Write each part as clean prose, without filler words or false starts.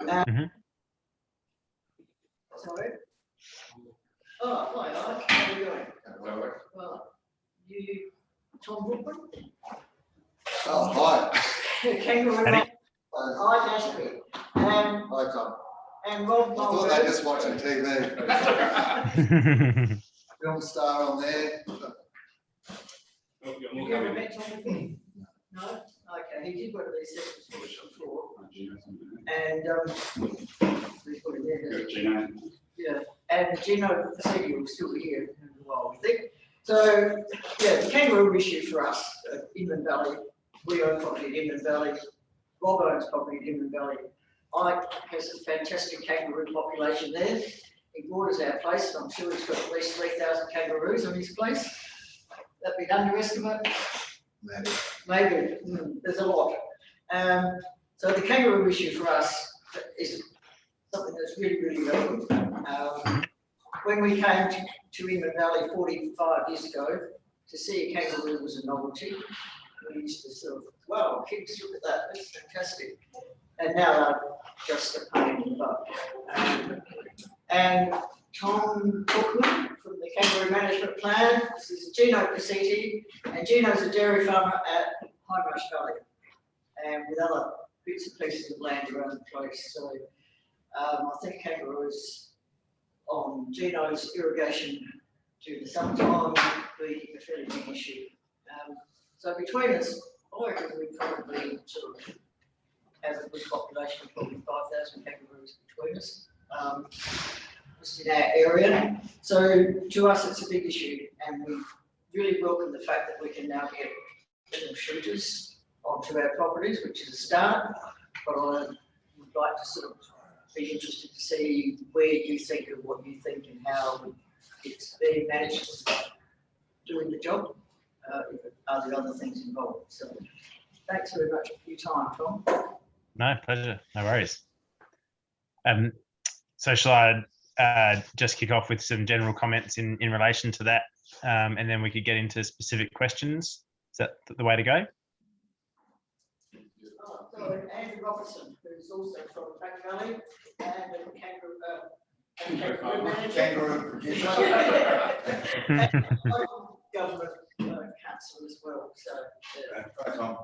Mhm. Sorry. Oh, hi, Ike. How are you doing? Well, you, Tom Brookman? Oh, hi. Kangaroo. Howdy. Hi, Ashby. Hi, Tom. And Rob I thought they were just watching TV. Film star on there. You've never met Tom before? No? Okay, he did one of these sessions before. And, we put him there. Yeah, and Gino said you were still here in a while, I think. So, yeah, the kangaroo issue for us at Inman Valley, we own property at Inman Valley, Rob owns property at Inman Valley. Ike has a fantastic kangaroo population there. He borders our place, and I'm sure he's got at least 3,000 kangaroos on his place. That be an underestimate? Maybe. There's a lot. So the kangaroo issue for us is something that's really, really relevant. When we came to Inman Valley 45 years ago, to see a kangaroo was a novelty. We used to sort of, wow, kids, look at that, that's fantastic. And now they're just a pain in the butt. And Tom Brookman from the Kangaroo Management Plan, this is Gino Cassetti, and Gino's a dairy farmer at Hindmarsh Valley, and with other bits and pieces of land around the place. So I think kangaroos on Gino's irrigation during the summertime would be a fairly big issue. So between us, I reckon we probably sort of have a good population of probably 5,000 kangaroos between us, just in our area. So to us, it's a big issue, and we really welcome the fact that we can now get little shooters onto our properties, which is a start. But I would like to sort of be interested to see where you think of what you think and how it's being managed, doing the job. Are there other things involved? So thanks very much for your time, Tom. No, pleasure. No worries. So shall I just kick off with some general comments in relation to that, and then we could get into specific questions? Is that the way to go? So Andrew Robertson, who's also from Back Valley and a kangaroo producer. And local government council as well. So, Hi, Tom.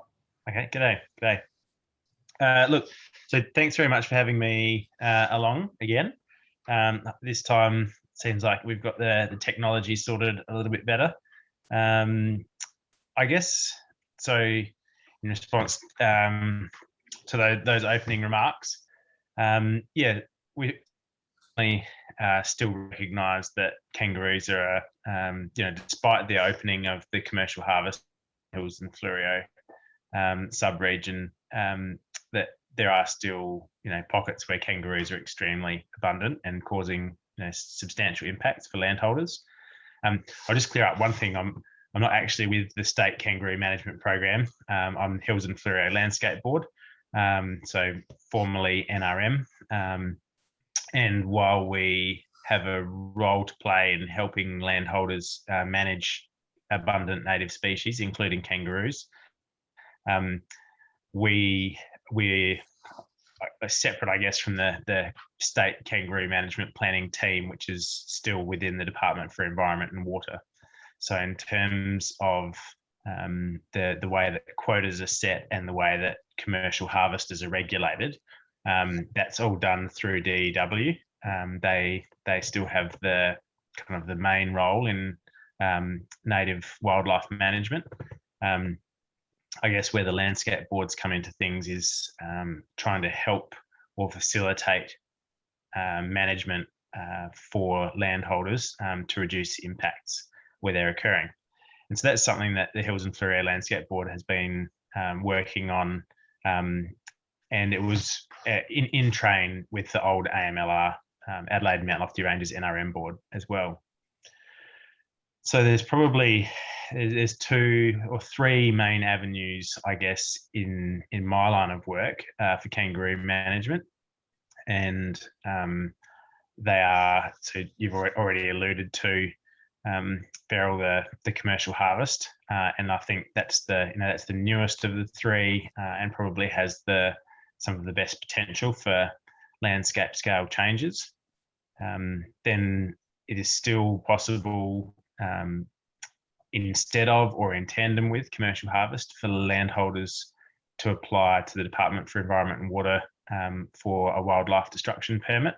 Okay, g'day. Look, so thanks very much for having me along again. This time seems like we've got the technology sorted a little bit better. I guess, so in response to those opening remarks, yeah, we still recognise that kangaroos are, despite the opening of the commercial harvest hills and Fleurieu sub-region, that there are still, pockets where kangaroos are extremely abundant and causing, substantial impacts for landholders. I'll just clear up one thing. I'm not actually with the State Kangaroo Management Program. I'm Hills and Fleurieu Landscape Board, so formerly NRM. And while we have a role to play in helping landholders manage abundant native species, including kangaroos, we're separate, I guess, from the State Kangaroo Management Planning team, which is still within the Department for Environment and Water. So in terms of the way that quotas are set and the way that commercial harvesters are regulated, that's all done through DEW. They still have the kind of the main role in native wildlife management. I guess where the landscape boards come into things is trying to help or facilitate management for landholders to reduce impacts where they're occurring. And so that's something that the Hills and Fleurieu Landscape Board has been working on, and it was in train with the old AMLR, Adelaide Mount Lofty Ranges NRM board as well. So there's two or three main avenues, I guess, in my line of work for kangaroo management, and they are, so you've already alluded to, Beryl, the commercial harvest, and I think that's the newest of the three, and probably has some of the best potential for landscape scale changes, then it is still possible, instead of or in tandem with commercial harvest, for landholders to apply to the Department for Environment and Water for a wildlife destruction permit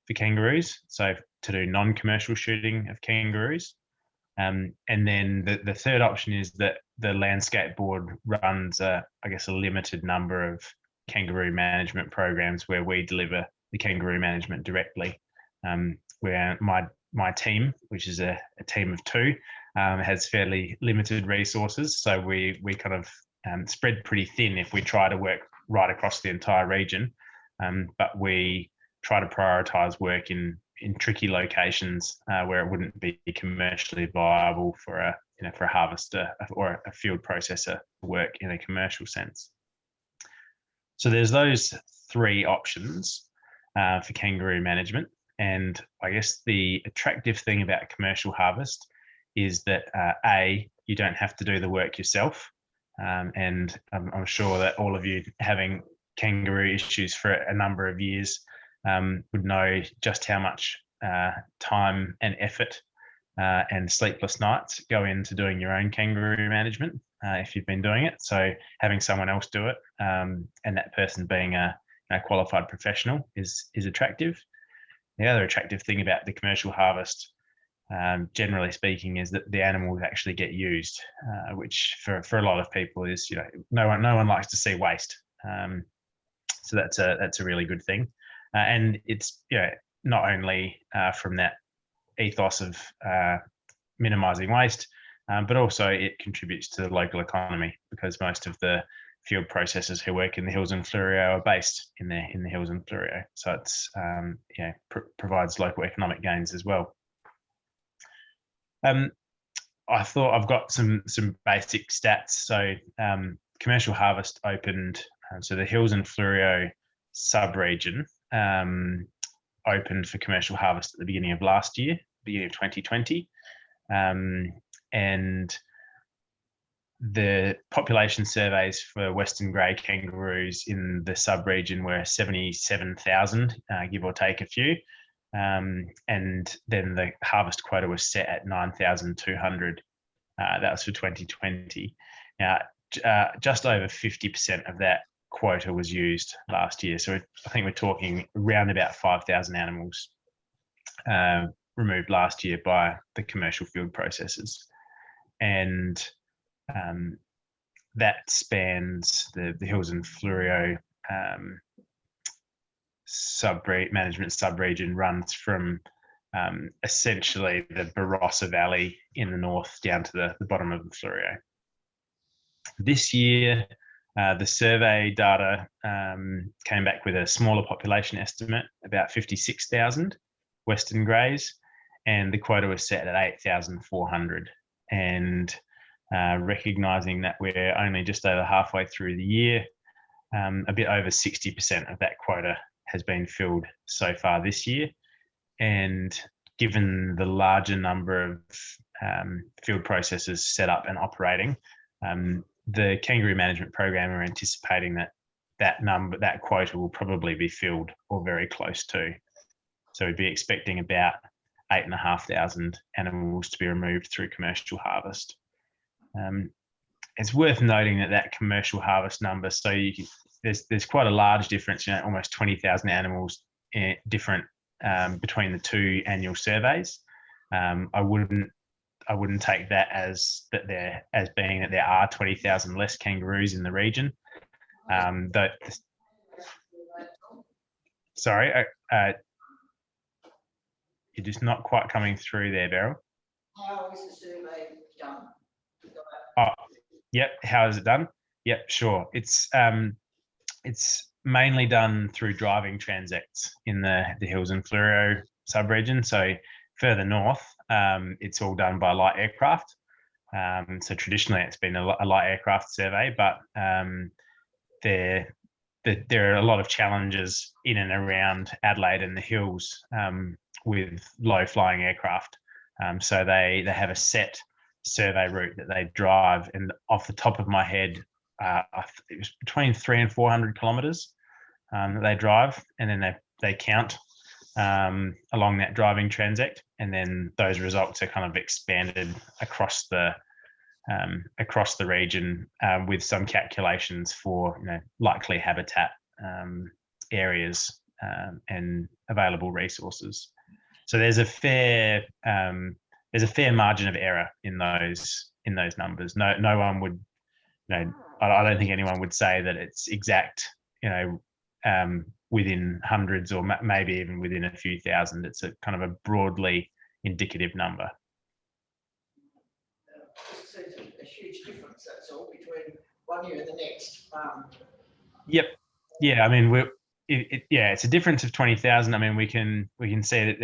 for kangaroos, so to do non-commercial shooting of kangaroos. And then the third option is that the Landscape Board runs I guess a limited number of kangaroo management programs where we deliver the kangaroo management directly, where my team, which is a team of two, has fairly limited resources. So we kind of spread pretty thin if we try to work right across the entire region, but we try to prioritise work in tricky locations where it wouldn't be commercially viable for a harvester or a field processor to work in a commercial sense. So there's those three options for kangaroo management. And I guess the attractive thing about commercial harvest is that A, you don't have to do the work yourself. And I'm sure that all of you, having kangaroo issues for a number of years, would know just how much time and effort and sleepless nights go into doing your own kangaroo management if you've been doing it. So having someone else do it, and that person being a qualified professional is attractive. The other attractive thing about the commercial harvest, generally speaking, is that the animals actually get used, which for a lot of people is, no one likes to see waste. So that's a really good thing, and it's not only from that ethos of minimising waste, but also it contributes to the local economy, because most of the field processors who work in the Hills and Fleurieu are based in the Hills and Fleurieu. So it's provides local economic gains as well. I thought I've got some basic stats. So commercial harvest opened, so the Hills and Fleurieu sub-region opened for commercial harvest at the beginning of last year, beginning of 2020. And the population surveys for Western grey kangaroos in the sub-region were 77,000, give or take a few. And then the harvest quota was set at 9,200. That was for 2020. Now, just over 50% of that quota was used last year. So I think we're talking around about 5,000 animals removed last year by the commercial field processors. And that spans the Hills and Fleurieu management sub-region, runs from essentially the Barossa Valley in the north down to the bottom of the Fleurieu. This year, the survey data came back with a smaller population estimate, about 56,000 Western Greys, and the quota was set at 8,400. And recognising that we're only just over halfway through the year, a bit over 60% of that quota has been filled so far this year. And given the larger number of field processors set up and operating, the kangaroo management program are anticipating that quota will probably be filled or very close to. So we'd be expecting about 8,500 animals to be removed through commercial harvest. It's worth noting that commercial harvest number, so there's quite a large difference, almost 20,000 animals different between the two annual surveys. I wouldn't take that as being that there are 20,000 less kangaroos in the region. Sorry, you're just not quite coming through there, Beryl. How is the survey done? Oh, yep. How is it done? Yep, sure. It's mainly done through driving transects in the Hills and Fleurieu sub-region. So further north, it's all done by light aircraft. So traditionally, it's been a light aircraft survey, but there are a lot of challenges in and around Adelaide and the Hills with low-flying aircraft. So they have a set survey route that they drive, and off the top of my head, it was between 300 and 400 kilometres that they drive, and then they they count along that driving transect, and then those results are kind of expanded across the region with some calculations for likely habitat areas and available resources. So there's a fair margin of error in those numbers. No one would, I don't think anyone would say that it's exact, within hundreds or maybe even within a few thousand. It's a kind of a broadly indicative number. So it's a huge difference, that's all, between one year and the next. Yep. Yeah. I mean, it's a difference of 20,000. I mean, we can see that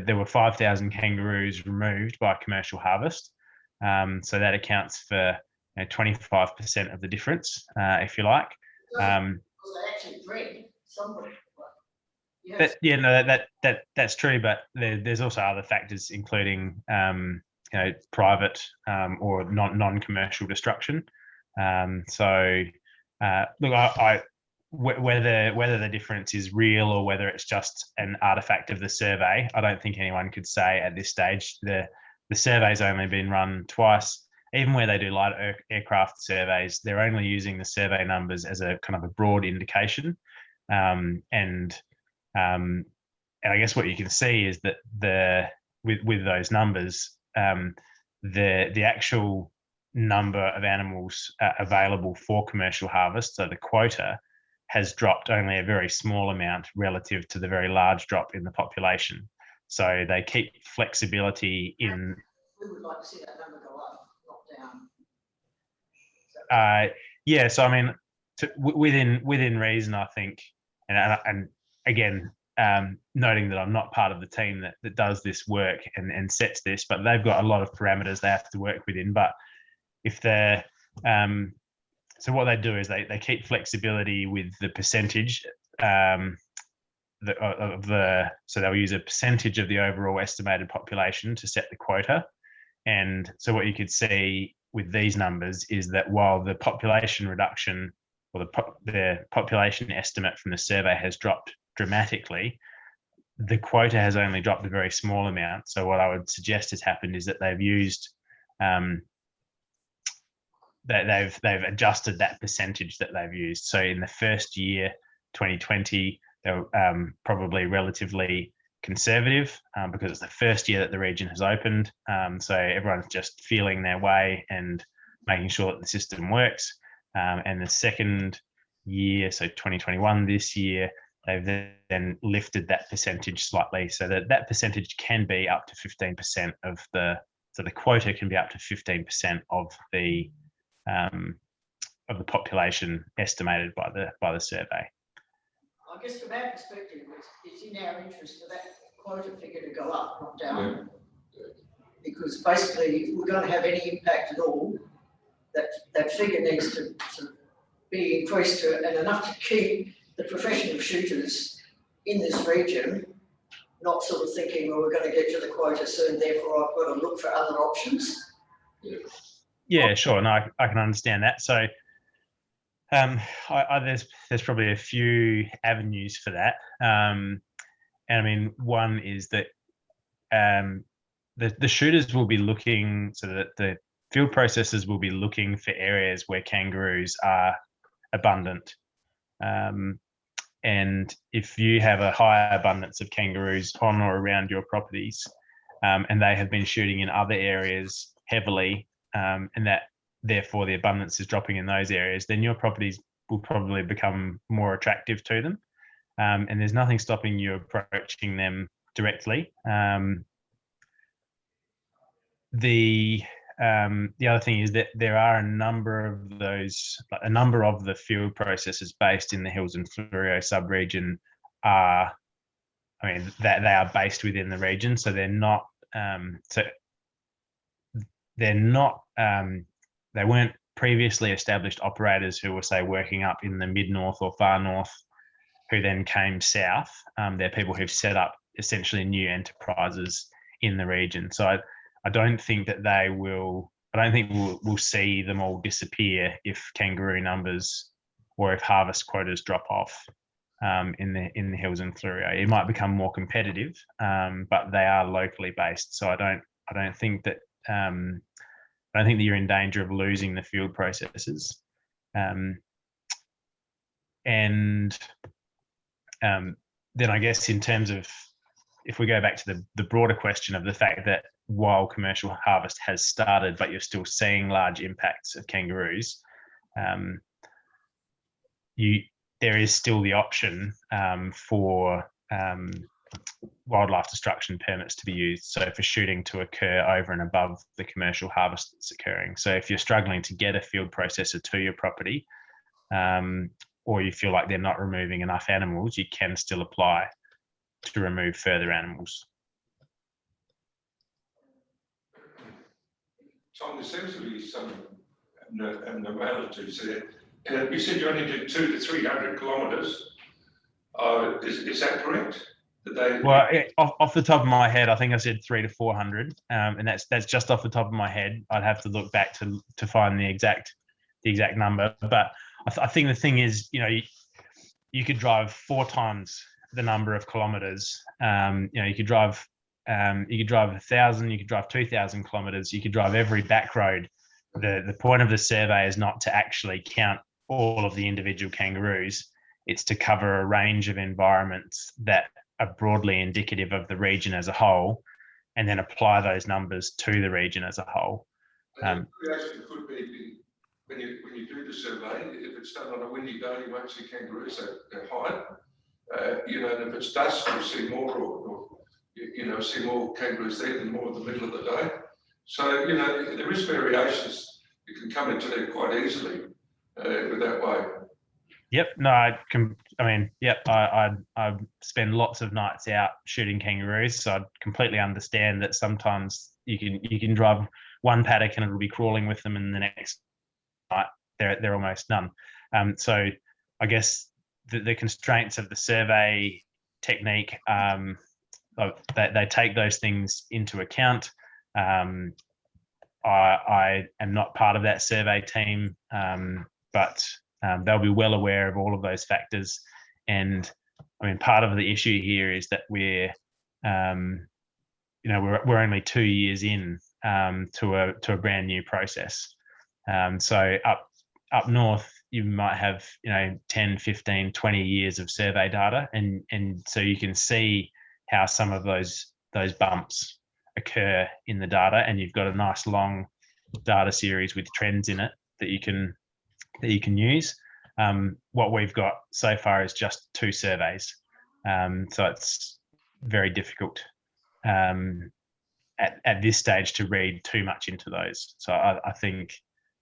there were 5,000 kangaroos removed by commercial harvest. So that accounts for 25% of the difference, if you like. Because they actually bred somebody. That's true, but there's also other factors, including private or non-commercial destruction. So look, whether the difference is real or whether it's just an artifact of the survey, I don't think anyone could say at this stage. The survey's only been run twice. Even where they do light aircraft surveys, they're only using the survey numbers as a kind of a broad indication. And I guess what you can see is that with those numbers, the actual number of animals available for commercial harvest, so the quota, has dropped only a very small amount relative to the very large drop in the population. So they keep flexibility in. We would like to see that number go up, not down. Yeah, so I mean, within reason, I think, and again, noting that I'm not part of the team that does this work and sets this, but they've got a lot of parameters they have to work within. But if they're so what they do is they keep flexibility with the percentage so they'll use a percentage of the overall estimated population to set the quota. And so what you could see with these numbers is that while the population reduction or the population estimate from the survey has dropped dramatically, the quota has only dropped a very small amount. So what I would suggest has happened is that they've used that they've adjusted that percentage that they've used. So in the first year, 2020, they were probably relatively conservative because it's the first year that the region has opened. So everyone's just feeling their way and making sure that the system works. And the second year, so 2021, this year, they've then lifted that percentage slightly, so that percentage can be up to 15% of so the quota can be up to 15% of the population estimated by the survey. I guess from our perspective, it's in our interest for that quota figure to go up, not down. Yeah. Because basically, if we're going to have any impact at all, that figure needs to be increased to and enough to keep the professional shooters in this region not sort of thinking, well, we're going to get to the quota soon, therefore I've got to look for other options. Yeah, sure. No, I can understand that. So there's probably a few avenues for that. And I mean, one is that the shooters will be looking, so that the field processors will be looking for areas where kangaroos are abundant. And if you have a high abundance of kangaroos on or around your properties, and they have been shooting in other areas heavily, and that therefore the abundance is dropping in those areas, then your properties will probably become more attractive to them. And there's nothing stopping you approaching them directly. The other thing is that there are a number of the field processors based in the Hills and Fleurieu subregion they are based within the region, so they weren't previously established operators who were, say, working up in the mid-north or far north, who then came south. They're people who've set up essentially new enterprises in the region. So I don't think that we'll see them all disappear if kangaroo numbers or if harvest quotas drop off. in the hills and Fleurieu. It might become more competitive, but they are locally based. So I don't think that you're in danger of losing the field processors. And then I guess in terms of, if we go back to the broader question of the fact that while commercial harvest has started, but you're still seeing large impacts of kangaroos, there is still the option for wildlife destruction permits to be used. So for shooting to occur over and above the commercial harvest that's occurring. So if you're struggling to get a field processor to your property, or you feel like they're not removing enough animals, you can still apply to remove further animals. Tom, there seems to be some abnormalities there. You said you only did 200 to 300 kilometres. Is that correct? Well, off the top of my head, I think I said 300 to 400, and that's just off the top of my head. I'd have to look back to find the exact number. But I think the thing is, you could drive 4 times the number of kilometres. You could drive 1,000, you could drive 2,000 kilometres, you could drive every back road. The point of the survey is not to actually count all of the individual kangaroos. It's to cover a range of environments that are broadly indicative of the region as a whole, and then apply those numbers to the region as a whole. The reaction could be when you do the survey, if it's done on a windy day, you won't see kangaroos, they're hide. And if it's dusk, you'll see more, or see more kangaroos there than more in the middle of the day. So, there is variations. You can come into there quite easily with that way. Yep. No, I spend lots of nights out shooting kangaroos, so I completely understand that sometimes you can drive one paddock and it'll be crawling with them, and the next night they're almost none. So I guess the constraints of the survey technique, they take those things into account. I am not part of that survey team, but they'll be well aware of all of those factors. And part of the issue here is that we're only 2 years in to a brand new process. So up north, you might have 10, 15, 20 years of survey data, and so you can see how some of those bumps occur in the data, and you've got a nice long data series with trends in it that you can use. What we've got so far is just 2 surveys, so it's very difficult at this stage to read too much into those. So I think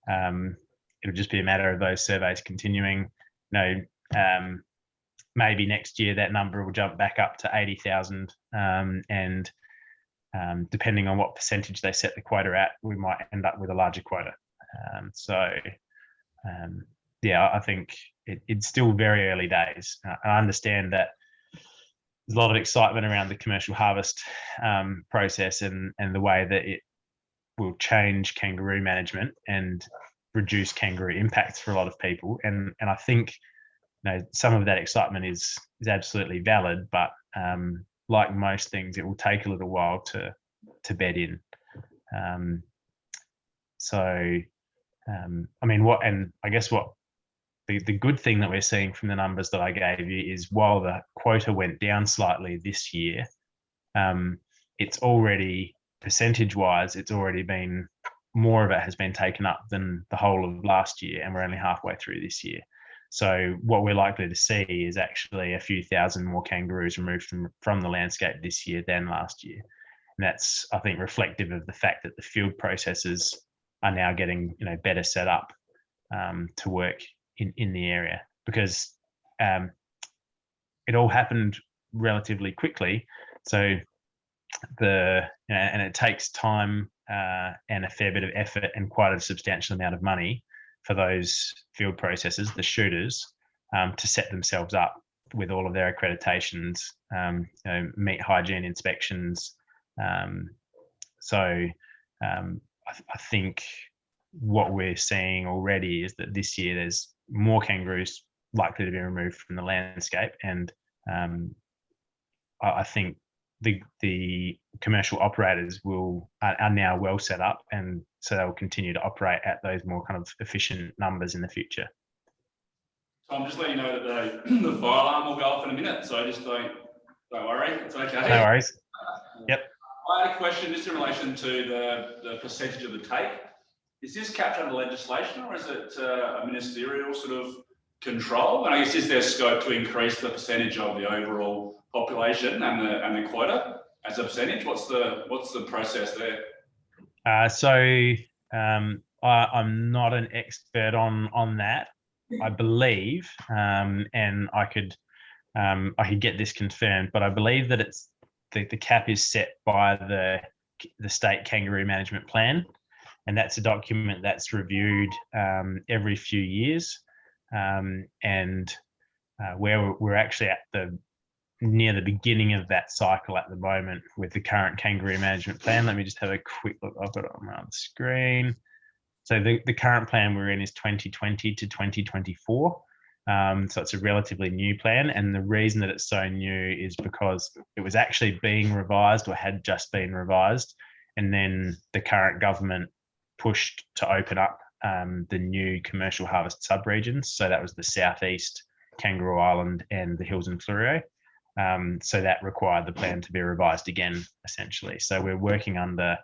it'll just be a matter of those surveys continuing. Maybe next year that number will jump back up to 80,000, and depending on what percentage they set the quota at, we might end up with a larger quota. I think it's still very early days. I understand that there's a lot of excitement around the commercial harvest process and the way that it will change kangaroo management and reduce kangaroo impacts for a lot of people. And I think some of that excitement is absolutely valid, but like most things, it will take a little while to bed in. The good thing that we're seeing from the numbers that I gave you is, while the quota went down slightly this year, it's already, percentage-wise, it's already been, more of it has been taken up than the whole of last year, and we're only halfway through this year. So what we're likely to see is actually a few thousand more kangaroos removed from the landscape this year than last year. And that's, I think, reflective of the fact that the field processors are now getting better set up to work in the area, because it all happened relatively quickly. So and it takes time and a fair bit of effort and quite a substantial amount of money for those field processors, the shooters, to set themselves up with all of their accreditations, meat hygiene inspections. I think what we're seeing already is that this year there's more kangaroos likely to be removed from the landscape. And I think the commercial operators are now well set up, and so they'll continue to operate at those more kind of efficient numbers in the future. So I'm just letting you know that the fire alarm will go off in a minute, so just don't worry, it's okay. No worries. Yep. I had a question just in relation to the percentage of the take. Is this captured under legislation, or is it a ministerial sort of control? And I guess, is there scope to increase the percentage of the overall population and the quota as a percentage? What's the process there? I'm not an expert on that. I believe, and I could get this confirmed, but I believe that it's the cap is set by the state kangaroo management plan, and that's a document that's reviewed every few years, and where we're actually at near the beginning of that cycle at the moment with the current kangaroo management plan. Let me just have a quick look. I've got it on the screen. So the current plan we're in is 2020 to 2024. So it's a relatively new plan. And the reason that it's so new is because it was actually being revised, or had just been revised. And then the current government pushed to open up the new commercial harvest subregions. So that was the Southeast, Kangaroo Island, and the Hills and Fleurieu. So that required the plan to be revised again, essentially. So we're working under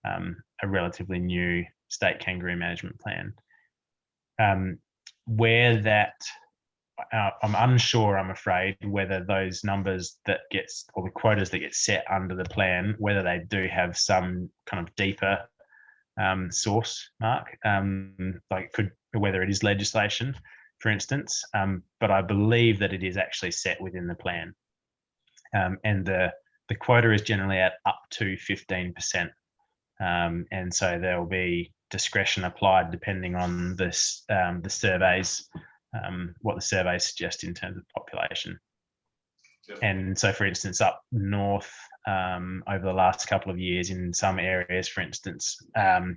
a relatively new state kangaroo management plan. Where that, I'm unsure, I'm afraid, whether those numbers that gets, or the quotas that get set under the plan, whether they do have some kind of deeper source, Mark, whether it is legislation, for instance, but I believe that it is actually set within the plan. And the quota is generally at up to 15%. And so there will be discretion applied depending on this, the surveys, what the surveys suggest in terms of population. Yep. And so, for instance, up north, over the last couple of years, in some areas, for instance, the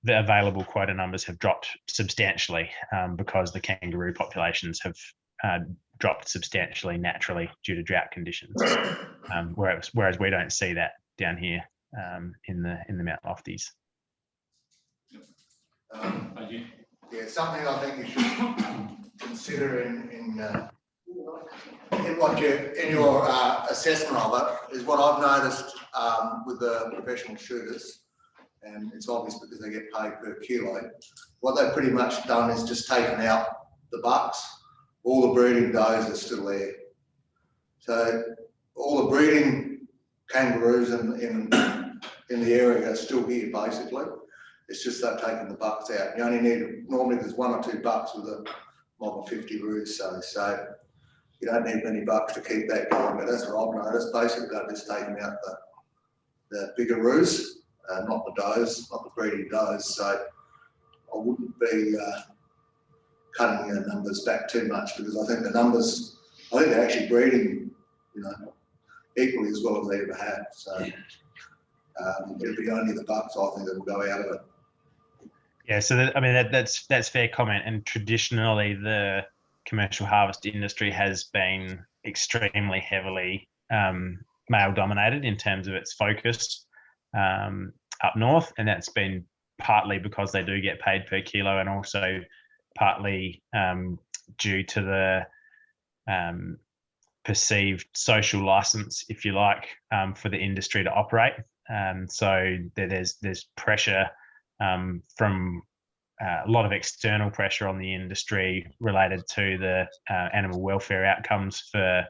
available quota numbers have dropped substantially because the kangaroo populations have dropped substantially naturally due to drought conditions. Whereas we don't see that down here in the Mount Lofties. Thank you. Yeah, something I think you should consider in your assessment of it is what I've noticed with the professional shooters, and it's obvious because they get paid per kilo. What they've pretty much done is just taken out the bucks. All the breeding does are still there. So all the breeding kangaroos in the area are still here, basically. It's just they've taken the bucks out. You only need, normally there's 1 or 2 bucks with a mob of 50 roos, so you don't need many bucks to keep that going, but that's what I've noticed. Basically, they've just taken out the bigger roos, not the does, not the breeding does. So I wouldn't be cutting the numbers back too much, because I think they're actually breeding, equally as well as they ever have. So it'll be only the bucks, I think, that will go out of it. Yeah, so that's fair comment. And traditionally, the commercial harvest industry has been extremely heavily male dominated in terms of its focus up north, and that's been partly because they do get paid per kilo, and also partly due to the perceived social license, if you like, for the industry to operate. So there's pressure from a lot of external pressure on the industry related to the animal welfare outcomes for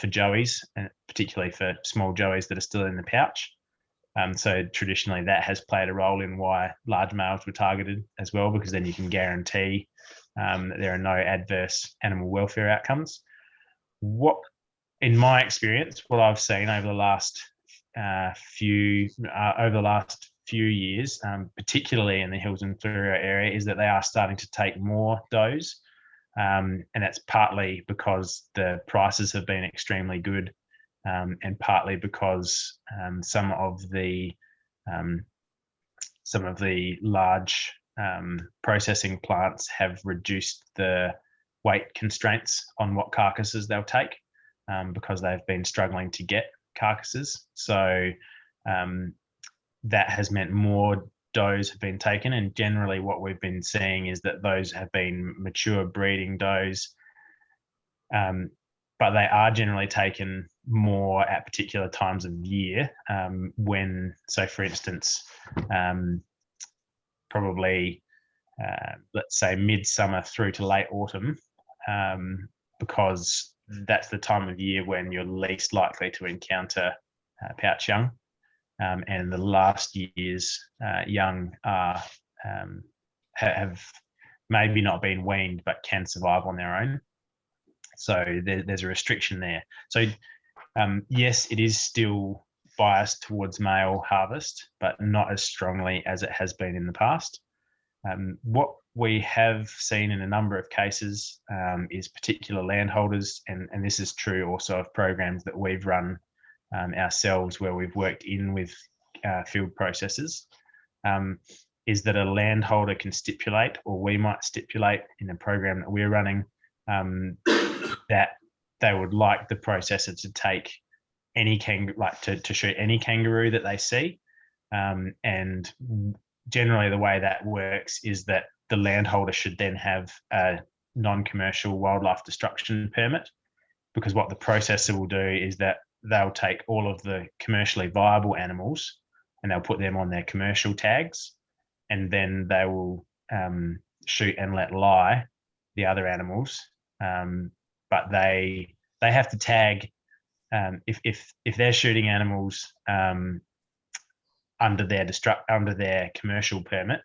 joeys, and particularly for small joeys that are still in the pouch. So traditionally that has played a role in why large males were targeted as well, because then you can guarantee that there are no adverse animal welfare outcomes. In my experience, what I've seen over the last few years, particularly in the Hills and Fleurieu area, is that they are starting to take more does, and that's partly because the prices have been extremely good, and partly because some of the large processing plants have reduced the weight constraints on what carcasses they'll take because they've been struggling to get carcasses. So that has meant more does have been taken, and generally what we've been seeing is that those have been mature breeding does, but they are generally taken more at particular times of year when, so for instance, probably let's say midsummer through to late autumn, because that's the time of year when you're least likely to encounter pouch young. And the last year's young are, have maybe not been weaned but can survive on their own. So there's a restriction there. So yes, it is still biased towards male harvest, but not as strongly as it has been in the past. What we have seen in a number of cases is particular landholders, and this is true also of programs that we've run ourselves where we've worked in with field processors, is that a landholder can stipulate, or we might stipulate in a program that we're running, that they would like the processor to take any to shoot any kangaroo that they see. And generally the way that works is that the landholder should then have a non-commercial wildlife destruction permit, because what the processor will do is that they'll take all of the commercially viable animals and they'll put them on their commercial tags, and then they will shoot and let lie the other animals. But they have to tag, if they're shooting animals under their commercial permit,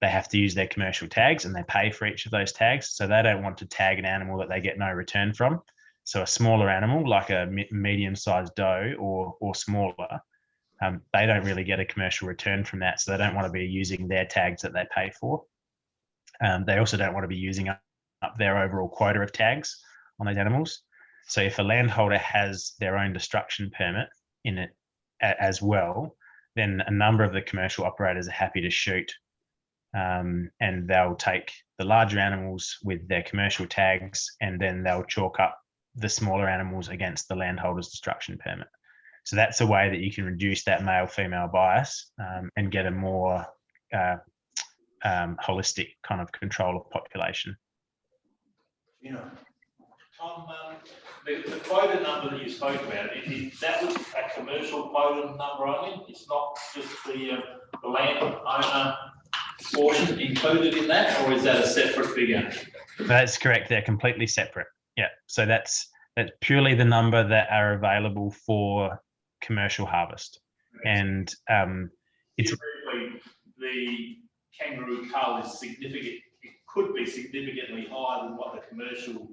they have to use their commercial tags, and they pay for each of those tags. So they don't want to tag an animal that they get no return from. So a smaller animal, like a medium-sized doe or smaller, they don't really get a commercial return from that. So they don't want to be using their tags that they pay for. They also don't want to be using up their overall quota of tags on those animals. So if a landholder has their own destruction permit in it as well, then a number of the commercial operators are happy to shoot, and they'll take the larger animals with their commercial tags, and then they'll chalk up the smaller animals against the landholder's destruction permit. So that's a way that you can reduce that male-female bias and get a more holistic kind of control of population. Tom, the quota number that you spoke about, that was a commercial quota number only? It's not just the landowner portion included in that, or is that a separate figure? That's correct. They're completely separate. Yeah. So that's purely the number that are available for commercial harvest. And it's the kangaroo cull is significant. It could be significantly higher than what the commercial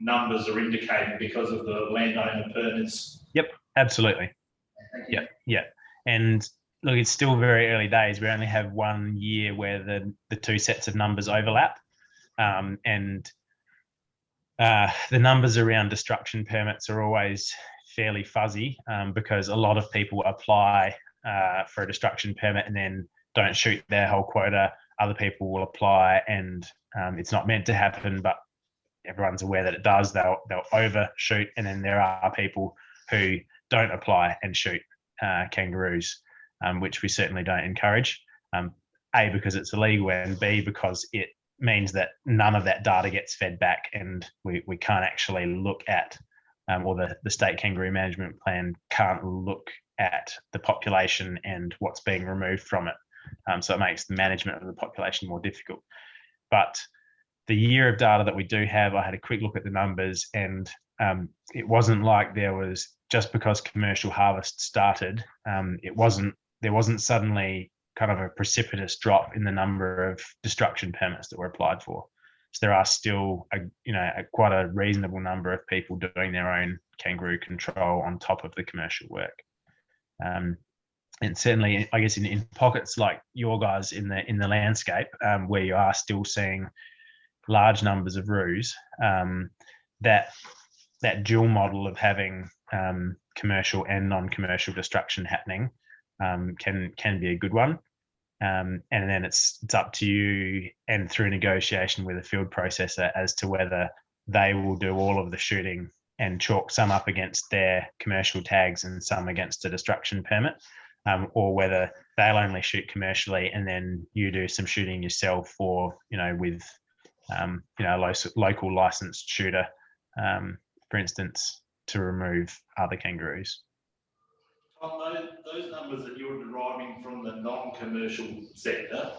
numbers are indicating because of the landowner permits. Yep, absolutely. Yeah. And look, it's still very early days. We only have 1 year where the two sets of numbers overlap, and the numbers around destruction permits are always fairly fuzzy because a lot of people apply for a destruction permit and then don't shoot their whole quota. Other people will apply and it's not meant to happen, but everyone's aware that it does. They'll overshoot, and then there are people who don't apply and shoot kangaroos, which we certainly don't encourage. A, because it's illegal, and B, because it means that none of that data gets fed back, and we can't actually look at, or the state kangaroo management plan can't look at the population and what's being removed from it. So it makes the management of the population more difficult. But the year of data that we do have, I had a quick look at the numbers, and it wasn't like there was, just because commercial harvest started, there wasn't suddenly kind of a precipitous drop in the number of destruction permits that were applied for. So there are still quite a reasonable number of people doing their own kangaroo control on top of the commercial work. And certainly, I guess in pockets like your guys in the landscape, where you are still seeing large numbers of roos, that dual model of having commercial and non-commercial destruction happening can be a good one. And then it's up to you, and through negotiation with a field processor, as to whether they will do all of the shooting and chalk some up against their commercial tags and some against a destruction permit, or whether they'll only shoot commercially and then you do some shooting yourself, or with local licensed shooter, for instance, to remove other kangaroos. Tom, those numbers that you're deriving from the non-commercial sector,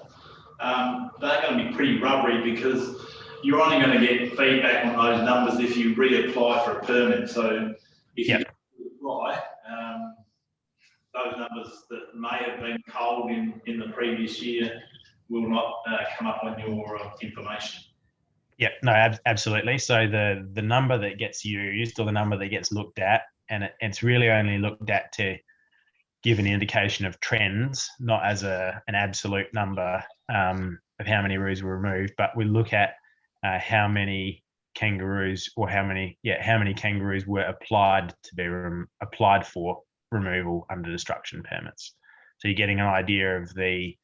they're going to be pretty rubbery, because you're only going to get feedback on those numbers if you reapply for a permit. So if you apply, those numbers that may have been culled in the previous year will not come up on your information. Yeah, no, absolutely. So the number that gets used, or the number that gets looked at, and it's really only looked at to give an indication of trends, not as an absolute number of how many roos were removed, but we look at how many kangaroos, or how many kangaroos were applied to be applied for removal under destruction permits. So you're getting an idea of the,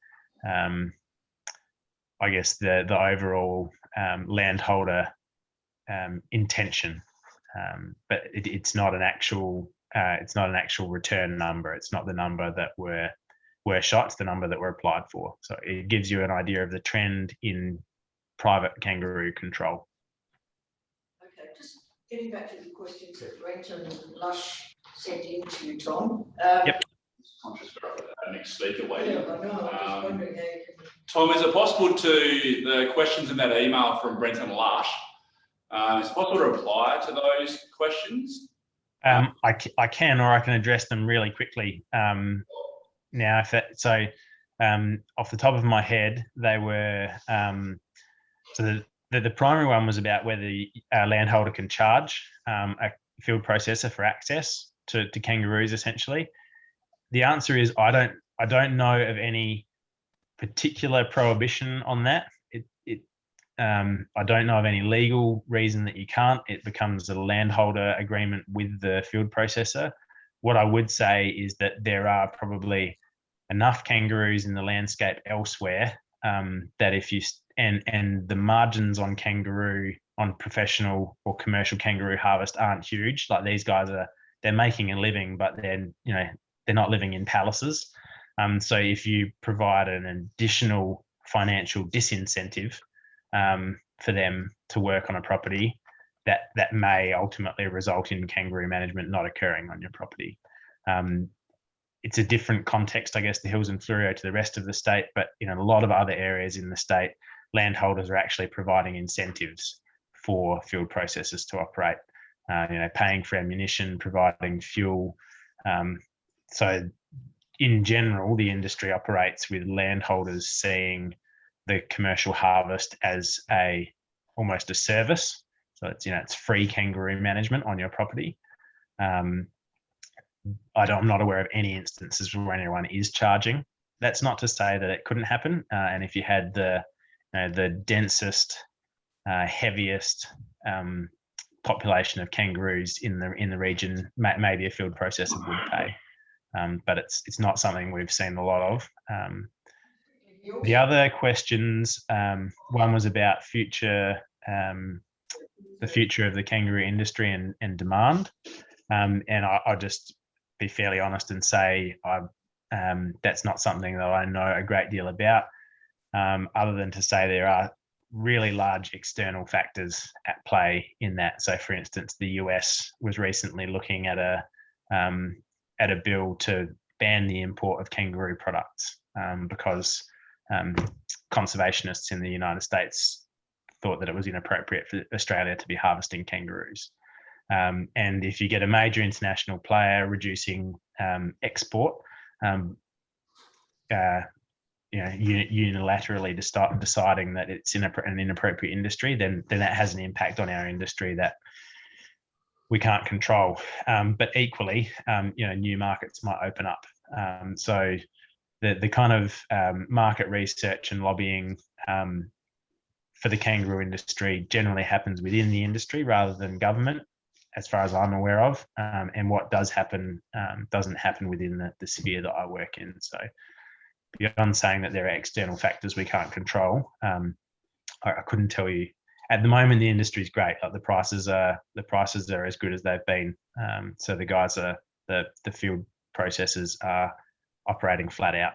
I guess the overall landholder intention, but it's not an actual return number. It's not the number that were shot. It's the number that were applied for. So it gives you an idea of the trend in private kangaroo control. Okay, just getting back to the questions that Brenton Lush sent in to you, Tom. Yep. Conscious for our next speaker Yeah, waiting. I know. I'm just wondering how you can. Tom, is it possible to, the questions in that email from Brenton Lush, is it possible to reply to those questions? I can, or I can address them really quickly. Now, off the top of my head, they were so the primary one was about whether a landholder can charge a field processor for access to kangaroos. Essentially, the answer is I don't know of any particular prohibition on that. I don't know of any legal reason that you can't. It becomes a landholder agreement with the field processor. What I would say is that there are probably enough kangaroos in the landscape elsewhere that if you and the margins on professional or commercial kangaroo harvest aren't huge. Like, these guys they're making a living, but they're not living in palaces. So if you provide an additional financial disincentive for them to work on a property, that may ultimately result in kangaroo management not occurring on your property. It's a different context, I guess, the Hills and Fleurieu to the rest of the state, but in a lot of other areas in the state, landholders are actually providing incentives for field processors to operate, paying for ammunition, providing fuel. So in general, the industry operates with landholders seeing the commercial harvest as almost a service. So it's free kangaroo management on your property. I'm not aware of any instances where anyone is charging. That's not to say that it couldn't happen. And if you had the densest, heaviest population of kangaroos in the region, maybe a field processor would pay. But it's not something we've seen a lot of. The other questions, one was about the future of the kangaroo industry and demand. And I'll just be fairly honest and say that's not something that I know a great deal about, other than to say there are really large external factors at play in that. So, for instance, the US was recently looking at a bill to ban the import of kangaroo products because conservationists in the United States thought that it was inappropriate for Australia to be harvesting kangaroos. And if you get a major international player reducing export, unilaterally deciding that it's an inappropriate industry, then that has an impact on our industry that we can't control. But equally, new markets might open up. So the kind of market research and lobbying for the kangaroo industry generally happens within the industry rather than government, as far as I'm aware of. And what does happen doesn't happen within the sphere that I work in. So beyond saying that there are external factors we can't control, I couldn't tell you. At the moment, the industry is great. Like the prices are as good as they've been. So the guys the field processors are operating flat out.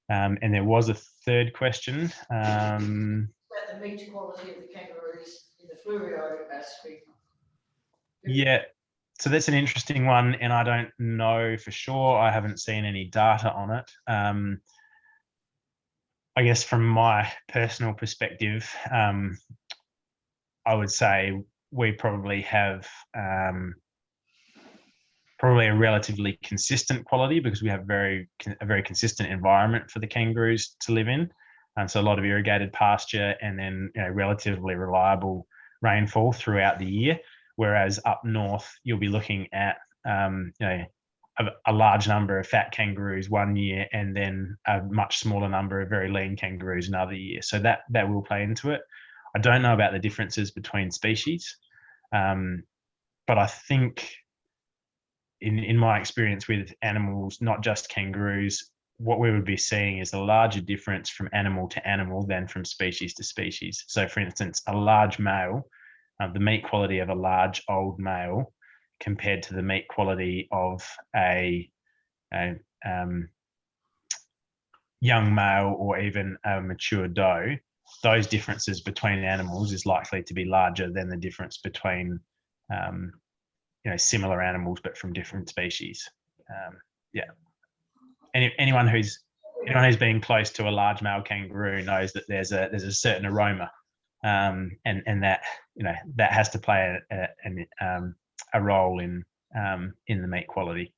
And there was a third question. About the meat quality of the kangaroos in the Flurio aspect. Yeah, so that's an interesting one, and I don't know for sure. I haven't seen any data on it. I guess from my personal perspective, I would say we probably have probably a relatively consistent quality because we have a very consistent environment for the kangaroos to live in. And so a lot of irrigated pasture and then relatively reliable rainfall throughout the year. Whereas up north, you'll be looking at a large number of fat kangaroos one year and then a much smaller number of very lean kangaroos another year. So that will play into it. I don't know about the differences between species, but I think in my experience with animals, not just kangaroos, what we would be seeing is a larger difference from animal to animal than from species to species. So for instance, a large male, the meat quality of a large old male compared to the meat quality of a young male or even a mature doe, those differences between animals is likely to be larger than the difference between similar animals but from different species. Anyone who's been close to a large male kangaroo knows that there's a certain aroma, and that that has to play a role in the meat quality.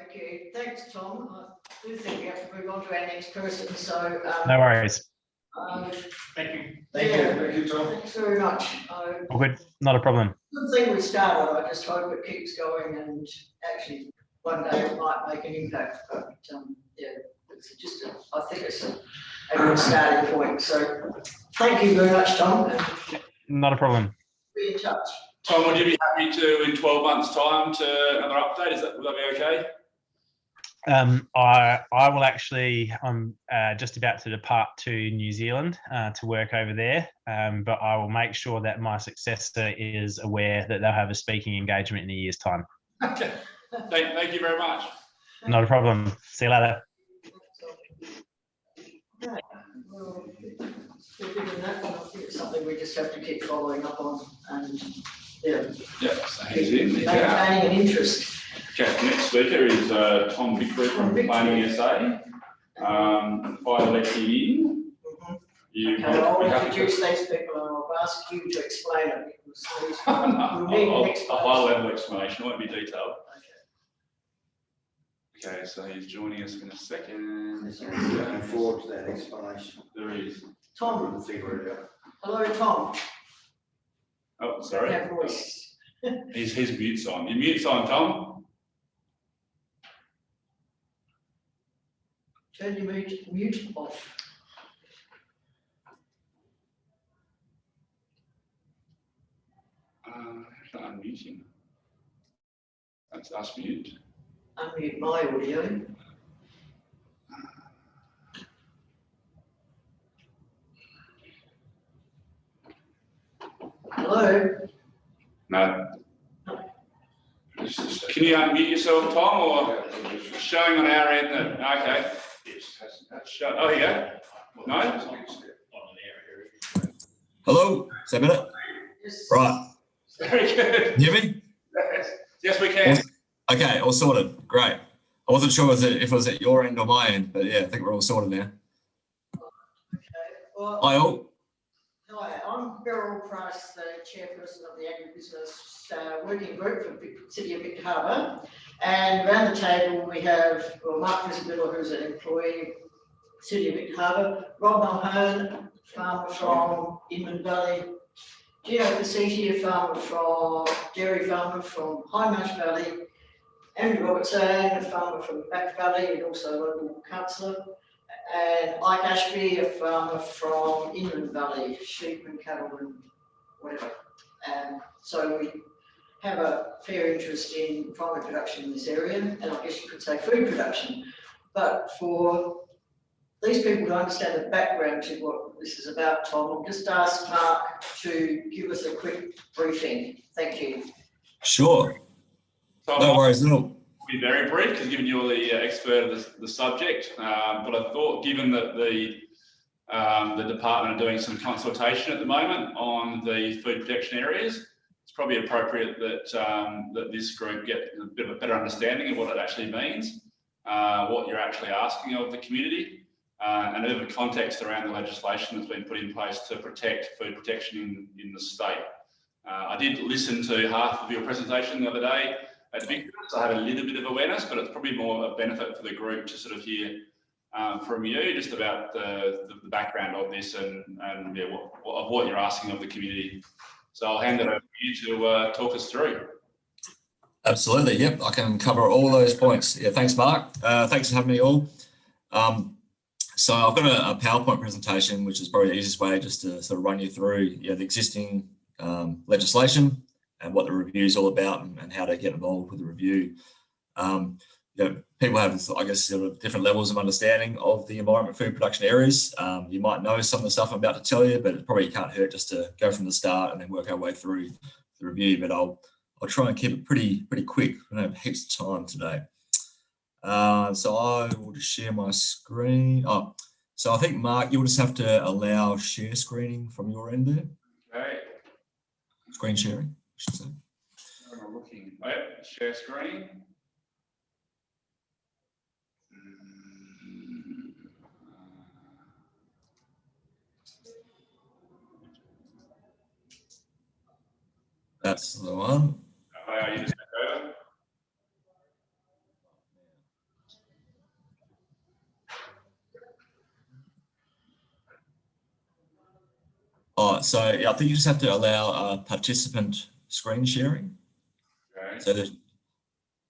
Okay, thanks, Tom. I do think we have to move on to our next person. So no worries. Thank you. Thank you, Tom. Thanks very much. All good, not a problem. Good thing we started. I just hope it keeps going, and actually one day it might make an impact. But it's just I think it's a good starting point. So thank you very much, Tom. And not a problem. Be in touch. Tom, would you be happy to, in 12 months' time, to another update? Would that be okay? I will actually. I'm just about to depart to New Zealand to work over there, but I will make sure that my successor is aware that they'll have a speaking engagement in a year's time. Okay. Thank you very much. Not a problem. See you later. Okay. Well, given that, I think it's something we just have to keep following up on, and So he's in. He's out. maintaining an interest. Okay, next speaker is Tom Vickery from Planning SA. If I let you in, you Okay, I'll introduce these people and I'll ask you to explain it. Because a we need an explanation. high-level explanation, won't be detailed. Okay, so he's joining us in a second. Looking forward to that explanation. There is. Tom. Couldn't figure it out. Hello, Tom. Oh, sorry. That voice. His mute's on. Your mute's on, Tom. Turn your mute off. Unmuting. That's us mute. Unmute my audio. Hello? No. Can you unmute yourself, Tom, or showing on our end that, okay. Oh, here you go. No? Hello, is that better? Yes. Right. Very good. You hear me? Yes, we can. Okay, all sorted. Great. I wasn't sure if it was at your end or my end, but yeah, I think we're all sorted now. Okay. Well, Hi all. hi, I'm Beryl Price, the chairperson of the Agribusiness working group for the City of Victor Harbour. And around the table we have Mark Visabilla, who's an employee, City of Victor Harbour, Rob Mulhern, farmer from Inman Valley, Gino Casiti, a farmer from dairy farmer from High Marsh Valley, Andrew Robertson, a farmer from Back Valley and also a local councillor, and Ike Ashby, a farmer from Inman Valley, sheep and cattle and whatever. And so we have a fair interest in primary production in this area, and I guess you could say food production. But for these people to understand the background to what this is about, Tom, I'll just ask Mark to give us a quick briefing. Thank you. Sure. So No worries at all. I'll be very brief because given you're the expert of the subject, but I thought given that the department are doing some consultation at the moment on the food protection areas, it's probably appropriate that that this group get a bit of a better understanding of what it actually means, what you're actually asking of the community, and a bit of a context around the legislation that's been put in place to protect food protection in the state. I did listen to half of your presentation the other day at Victor, so I had a little bit of awareness, but it's probably more a benefit for the group to sort of hear from you just about the background of this and yeah, what you're asking of the community. So I'll hand it over to you to talk us through. Absolutely. Yep. I can cover all those points. Yeah. Thanks, Mark. Thanks for having me all. So I've got a PowerPoint presentation, which is probably the easiest way just to sort of run you through the existing legislation and what the review is all about and how to get involved with the review. People have, I guess, sort of different levels of understanding of the environment food production areas. You might know some of the stuff I'm about to tell you, but it probably can't hurt just to go from the start and then work our way through the review. But I'll try and keep it pretty quick. I don't have heaps of time today. So I will just share my screen. Oh, so I think, Mark, you'll just have to allow share screening from your end there. Okay. Screen sharing, I should say. I'm looking. Oh, yeah. Share screen. That's the one. Allow you to take over. Oh, so yeah, I think you just have to allow participant screen sharing. Okay. So there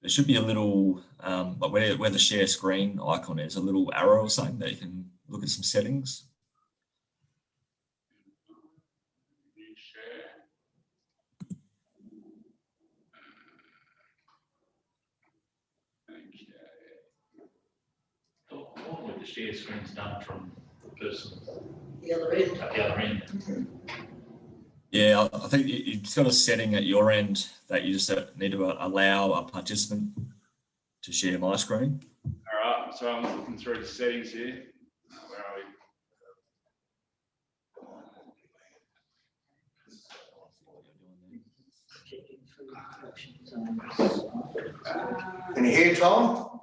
should be a little, like where the share screen icon is, a little arrow or something that you can look at some settings. Share. Okay. Normally the share screen's done from the person The other end. at the other end. Yeah, I think you've just got a setting at your end that you just need to allow a participant to share my screen. All right, so I'm looking through the settings here. Where are we? Can you hear, Tom?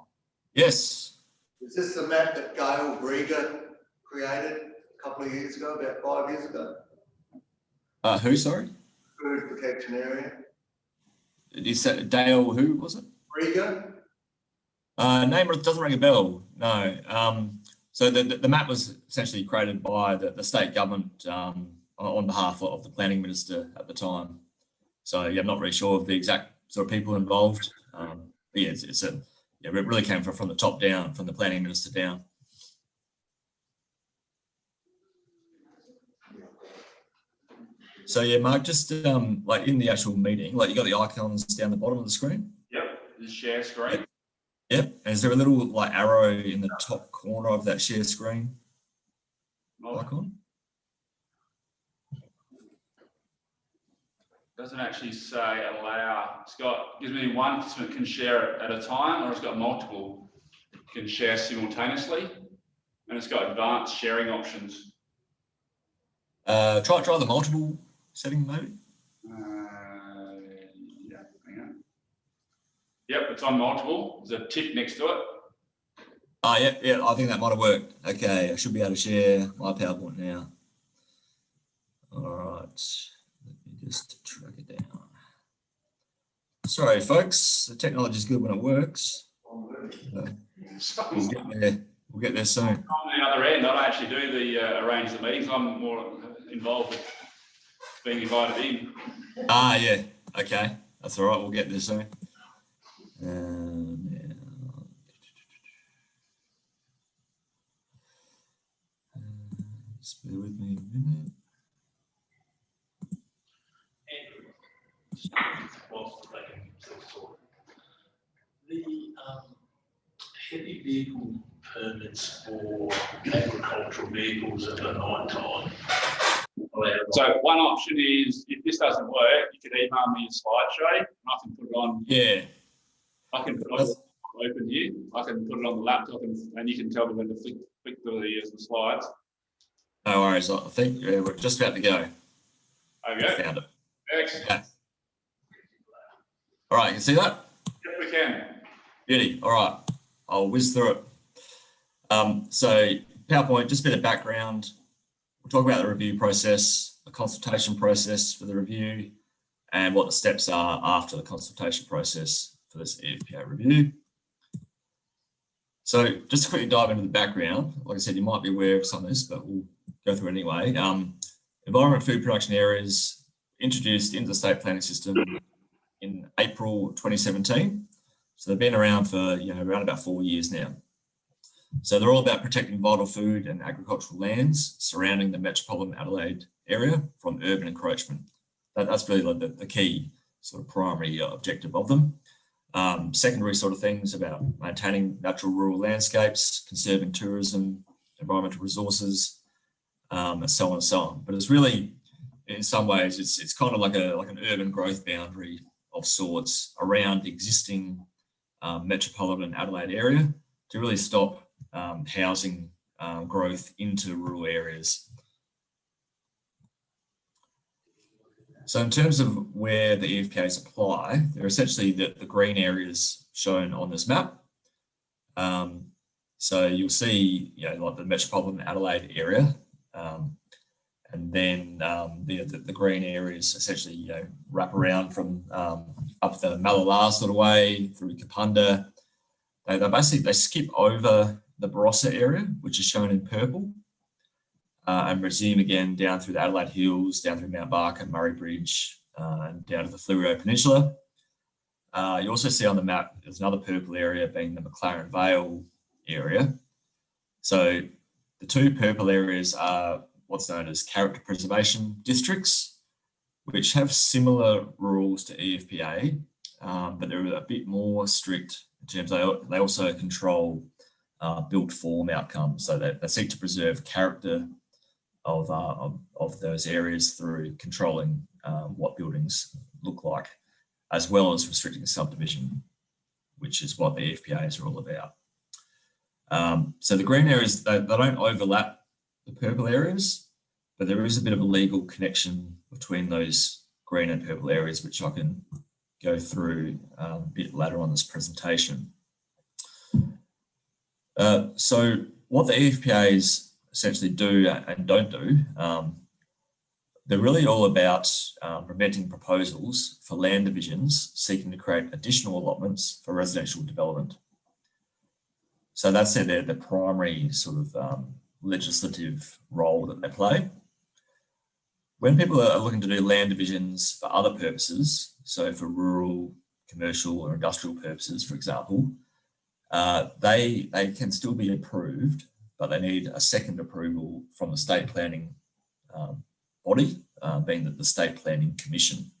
Yes. Is this the map that Gail Grieger created a couple of years ago, about 5 years ago? Who, sorry? Food protection area. You said Dale, who was it? Grieger? Name doesn't ring a bell, no. So the map was essentially created by the state government on behalf of the planning minister at the time. So yeah, I'm not really sure of the exact sort of people involved. But yeah, it really came from the top down, from the planning minister down. So yeah, Mark, just like in the actual meeting, like you got the icons down the bottom of the screen? Yep, the share screen. Yep. And is there a little like arrow in the top corner of that share screen icon? Doesn't actually say allow. It's got, gives me one participant can share it at a time, or it's got multiple can share simultaneously, and it's got advanced sharing options. Try the multiple setting maybe. Yeah, hang on. Yep, it's on multiple. There's a tick next to it. Oh, yeah, I think that might have worked. Okay, I should be able to share my PowerPoint now. All right, let me just track it down. Sorry, folks, the technology is good when it works. We'll get there soon. On the other end, I don't actually do the arrange the meetings. I'm more involved with being invited in. Ah, yeah. Okay, that's all right. We'll get there soon. Just bear with me a minute. Whilst they can still sort the heavy vehicle permits for agricultural vehicles at the night time. So one option is, if this doesn't work, you can email me a slideshow and I can put it on. Yeah. I can put it open here. I can put it on the laptop and you can tell me when to flick the slides. No worries. I think we're just about to go. Okay. Found it. Excellent. Yeah. All right, you can see that? Yes, we can. Beauty. All right, I'll whiz through it. So PowerPoint, just a bit of background. We'll talk about the review process, the consultation process for the review, and what the steps are after the consultation process for this EFPA review. So just to quickly dive into the background, like I said, you might be aware of some of this, but we'll go through it anyway. Environment food production areas introduced into the state planning system in April 2017. So they've been around for around about 4 years now. So they're all about protecting vital food and agricultural lands surrounding the metropolitan Adelaide area from urban encroachment. That's really the key sort of primary objective of them. Secondary sort of things about maintaining natural rural landscapes, conserving tourism, environmental resources, and so on and so on. But it's really, in some ways, it's kind of like an urban growth boundary of sorts around the existing metropolitan Adelaide area to really stop housing growth into rural areas. So in terms of where the EFPAs apply, they're essentially the green areas shown on this map. So you'll see, like the metropolitan Adelaide area, and then the green areas essentially, wrap around from up the Malala sort of way through Kapunda. They skip over the Barossa area, which is shown in purple, and resume again down through the Adelaide Hills, down through Mount Barker, Murray Bridge, and down to the Fleurieu Peninsula. You also see on the map, there's another purple area being the McLaren Vale area. So the two purple areas are what's known as character preservation districts, which have similar rules to EFPA, but they're a bit more strict in terms of they also control built form outcomes. So they seek to preserve character of those areas through controlling what buildings look like, as well as restricting subdivision, which is what the EFPAs are all about. So the green areas, they don't overlap the purple areas, but there is a bit of a legal connection between those green and purple areas, which I can go through a bit later on this presentation. So what the EFPAs essentially do and don't do, they're really all about preventing proposals for land divisions seeking to create additional allotments for residential development. So that's the primary sort of legislative role that they play. When people are looking to do land divisions for other purposes, so for rural, commercial or industrial purposes, for example, they can still be approved, but they need a second approval from the state planning body, being the State Planning Commission.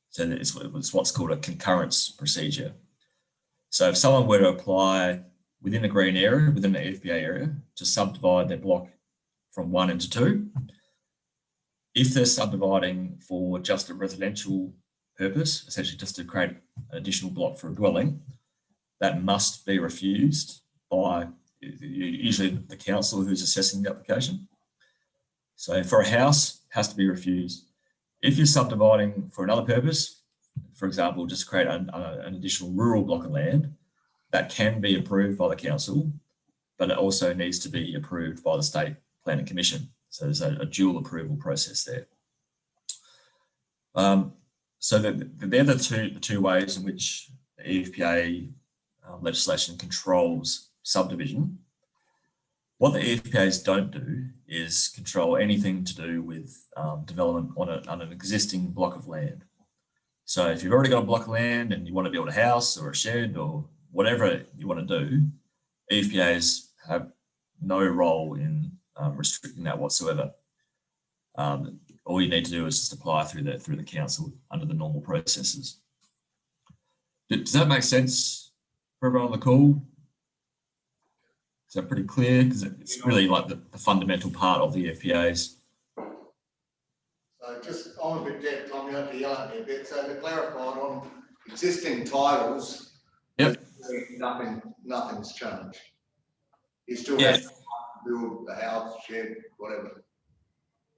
So it's what's called a concurrence procedure. So if someone were to apply within a green area, within the EFPA area, to subdivide their block from 1 into 2, if they're subdividing for just a residential purpose, essentially just to create an additional block for a dwelling, that must be refused by usually the council who's assessing the application. So for a house, it has to be refused. If you're subdividing for another purpose, for example, just to create an additional rural block of land, that can be approved by the council, but it also needs to be approved by the State Planning Commission. So there's a dual approval process there. So they're the two ways in which the EFPA legislation controls subdivision. What the EFPAs don't do is control anything to do with development on an existing block of land. So if you've already got a block of land and you want to build a house or a shed or whatever you want to do, EFPAs have no role in restricting that whatsoever. All you need to do is just apply through the council under the normal processes. Does that make sense for everyone on the call? Is that pretty clear? Because it's really like the fundamental part of the EFPAs. So just, I'm a bit deaf, Tom, you have to yell at me a bit. So to clarify on existing titles, Yep. nothing's changed. You still Yeah. have to build the house, shed, whatever.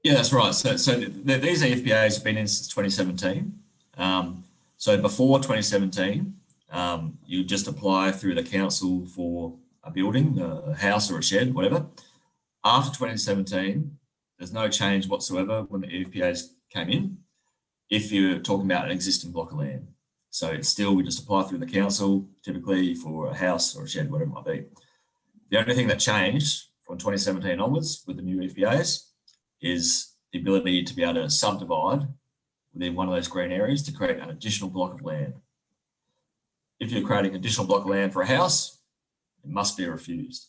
Yeah, that's right. So these EFPAs have been in since 2017. So before 2017, you just apply through the council for a building, a house or a shed, whatever. After 2017, there's no change whatsoever when the EFPAs came in, if you're talking about an existing block of land. So it's still, we just apply through the council, typically for a house or a shed, whatever it might be. The only thing that changed from 2017 onwards with the new EFPAs is the ability to be able to subdivide within one of those green areas to create an additional block of land. If you're creating an additional block of land for a house, it must be refused.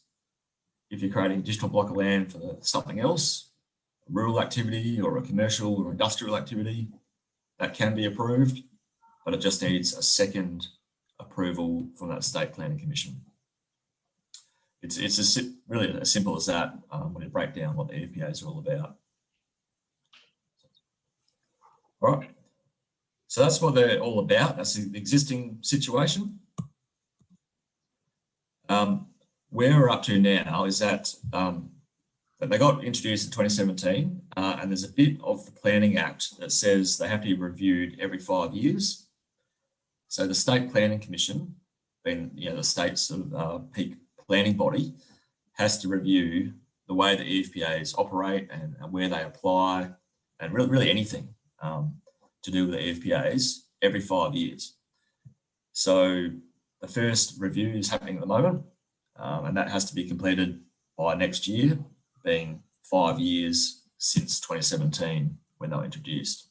If you're creating an additional block of land for something else, a rural activity or a commercial or industrial activity, that can be approved, but it just needs a second approval from that State Planning Commission. It's really as simple as that when you break down what the EFPAs are all about. All right, so that's what they're all about. That's the existing situation. Where we're up to now is that they got introduced in 2017, and there's a bit of the Planning Act that says they have to be reviewed every 5 years. So the State Planning Commission, being the state's sort of peak planning body, has to review the way the EFPAs operate and where they apply, and really anything to do with the EFPAs every 5 years. So the first review is happening at the moment, and that has to be completed by next year, being 5 years since 2017 when they were introduced.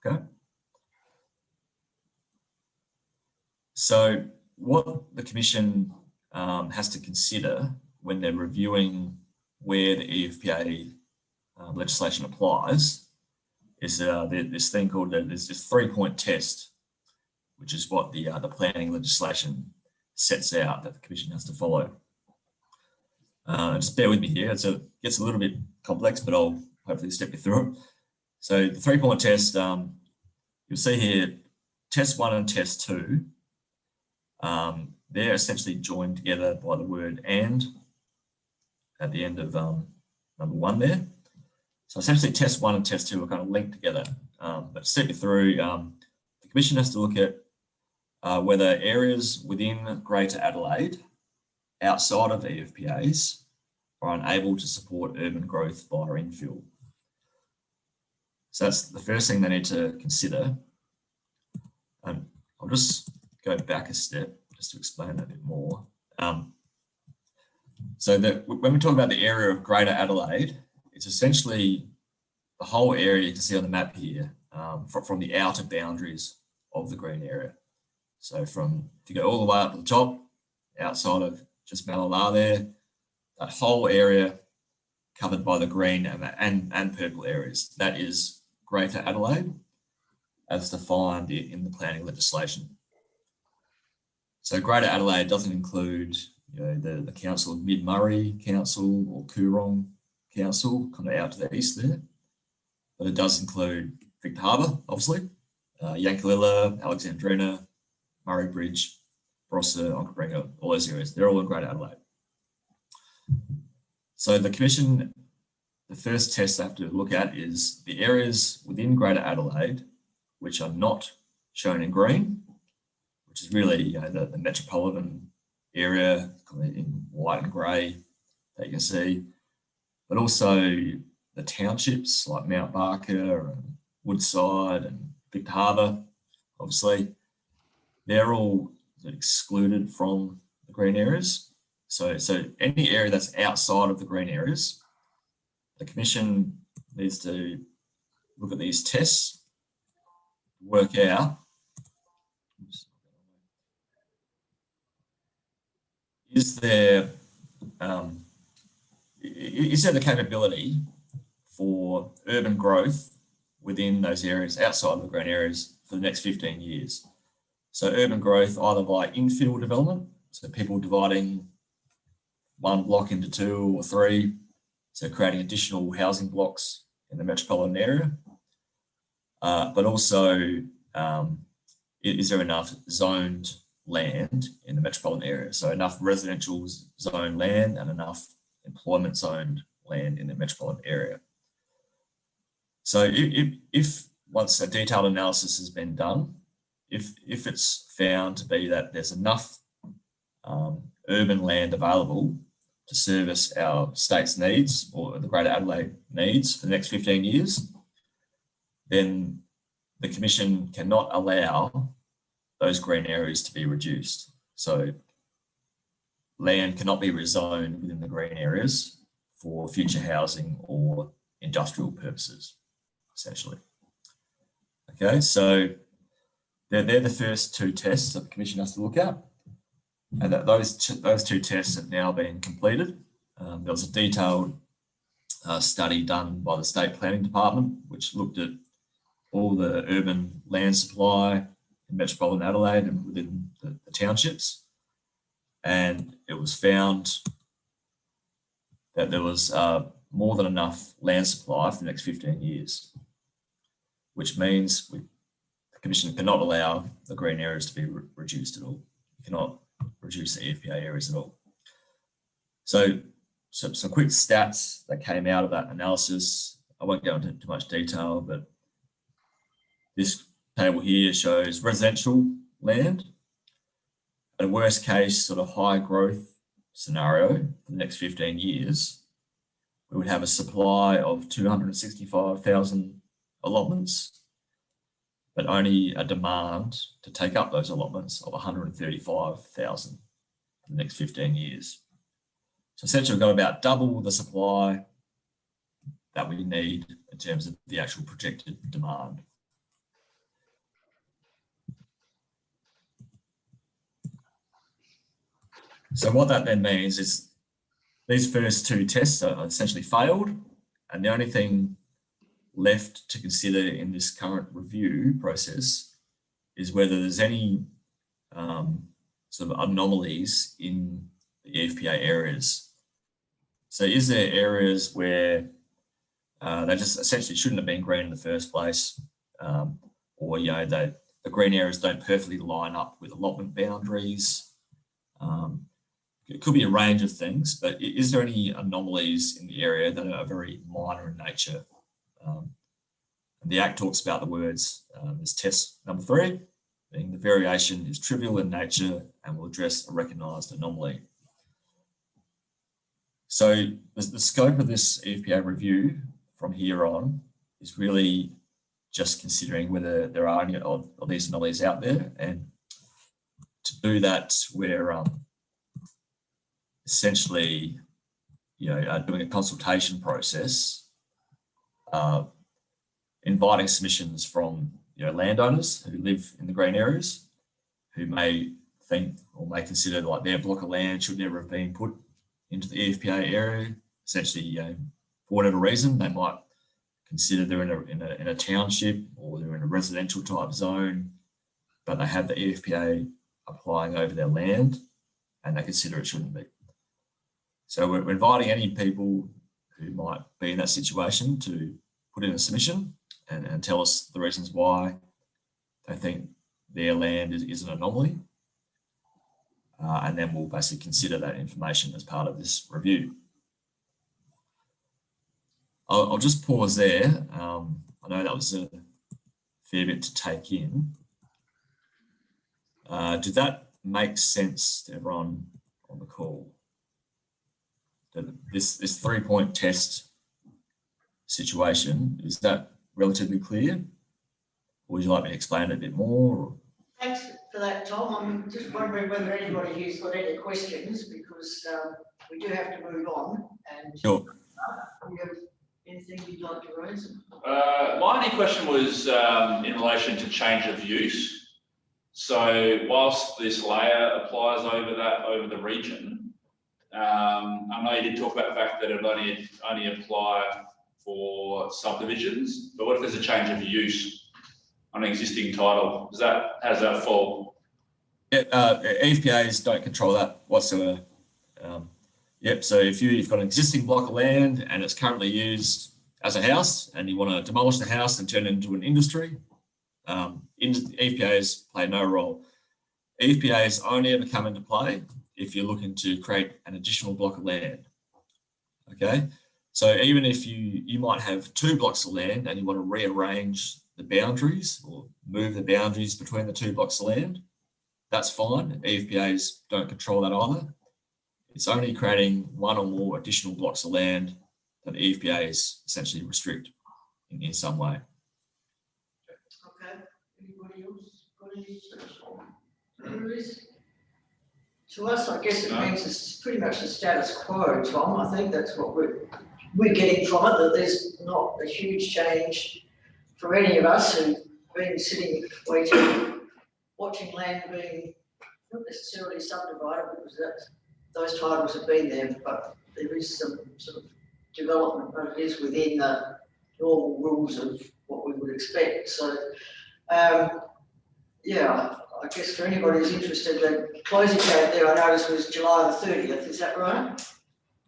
Okay. So what the Commission has to consider when they're reviewing where the EFPA legislation applies is this thing called there's this 3-point test, which is what the planning legislation sets out that the Commission has to follow. Just bear with me here. It gets a little bit complex, but I'll hopefully step you through it. So the 3-point test, you'll see here, test 1 and test 2. They're essentially joined together by the word "and" at the end of number 1 there. So essentially test 1 and test 2 are kind of linked together. But to step you through, the Commission has to look at whether areas within Greater Adelaide outside of EFPAs are unable to support urban growth via infill. So that's the first thing they need to consider. I'll just go back a step just to explain that a bit more. So when we talk about the area of Greater Adelaide, it's essentially the whole area you can see on the map here from the outer boundaries of the green area. So if you go all the way up to the top, outside of just Malala there, that whole area covered by the green and purple areas, that is Greater Adelaide as defined in the planning legislation. So Greater Adelaide doesn't include the Council of Mid-Murray Council or Coorong Council, kind of out to the east there, but it does include Victor Harbour, obviously, Yankalilla, Alexandrina, Murray Bridge, Barossa, Onkaparinga, all those areas. They're all in Greater Adelaide. So the Commission, the first test they have to look at is the areas within Greater Adelaide which are not shown in green, which is really the metropolitan area in white and grey that you can see, but also the townships like Mount Barker and Woodside and Victor Harbour, obviously, they're all excluded from the green areas. So any area that's outside of the green areas, the Commission needs to look at these tests, work out is there the capability for urban growth within those areas outside of the green areas for the next 15 years. So urban growth either by infill development, so people dividing one block into 2 or 3, so creating additional housing blocks in the metropolitan area. But also, is there enough zoned land in the metropolitan area? So enough residential zone land and enough employment zoned land in the metropolitan area. So if once a detailed analysis has been done, if it's found to be that there's enough urban land available to service our state's needs or the Greater Adelaide needs for the next 15 years, then the Commission cannot allow those green areas to be reduced. So land cannot be rezoned within the green areas for future housing or industrial purposes, essentially. Okay, so they're the first 2 tests that the Commission has to look at. And that those 2 tests have now been completed. There was a detailed study done by the State Planning Department, which looked at all the urban land supply in metropolitan Adelaide and within the townships. And it was found that there was more than enough land supply for the next 15 years, which means the Commission cannot allow the green areas to be reduced at all. You cannot reduce the EFPA areas at all. So some quick stats that came out of that analysis. I won't go into too much detail, but this table here shows residential land. At a worst case sort of high growth scenario for the next 15 years, we would have a supply of 265,000 allotments, but only a demand to take up those allotments of 135,000 for the next 15 years. So essentially we've got about double the supply that we need in terms of the actual projected demand. So what that then means is these first 2 tests are essentially failed, and the only thing left to consider in this current review process is whether there's any sort of anomalies in the EFPA areas. So is there areas where they just essentially shouldn't have been green in the first place, or the green areas don't perfectly line up with allotment boundaries? It could be a range of things, but is there any anomalies in the area that are very minor in nature? The Act talks about the words as test number 3, being the variation is trivial in nature and will address a recognised anomaly. So the scope of this EFPA review from here on is really just considering whether there are any of these anomalies out there, and to do that we're essentially doing a consultation process, inviting submissions from landowners who live in the green areas, who may think or may consider like their block of land should never have been put into the EFPA area. Essentially, for whatever reason, they might consider they're in a township or they're in a residential type zone, but they have the EFPA applying over their land and they consider it shouldn't be. So we're inviting any people who might be in that situation to put in a submission and tell us the reasons why they think their land is an anomaly. And then we'll basically consider that information as part of this review. I'll just pause there. I know that was a fair bit to take in. Did that make sense to everyone on the call? This 3-point test situation, is that relatively clear? Or would you like me to explain it a bit more? Or? Thanks for that, Tom. I'm just wondering whether anybody here's got any questions, because we do have to move on. And sure. You have anything you'd like to raise? My only question was in relation to change of use. So whilst this layer applies over the region, I know you did talk about the fact that it would only apply for subdivisions, but what if there's a change of use on an existing title? How does that fall? EFPAs don't control that whatsoever. Yep, so if you've got an existing block of land and it's currently used as a house and you want to demolish the house and turn it into an industry, EFPAs play no role. EFPAs only ever come into play if you're looking to create an additional block of land. Okay, so even if you might have 2 blocks of land and you want to rearrange the boundaries or move the boundaries between the 2 blocks of land, that's fine. EFPAs don't control that either. It's only creating 1 or more additional blocks of land that EFPAs essentially restrict in some way. Okay, anybody else got any queries? To us, I guess it means it's pretty much the status quo, Tom. I think that's what we're getting from it, that there's not a huge change for any of us who've been sitting waiting, watching land being not necessarily subdivided, because those titles have been there, but there is some sort of development, but it is within the normal rules of what we would expect. So, yeah, I guess for anybody who's interested, the closing date there I noticed was July the 30th. Is that right?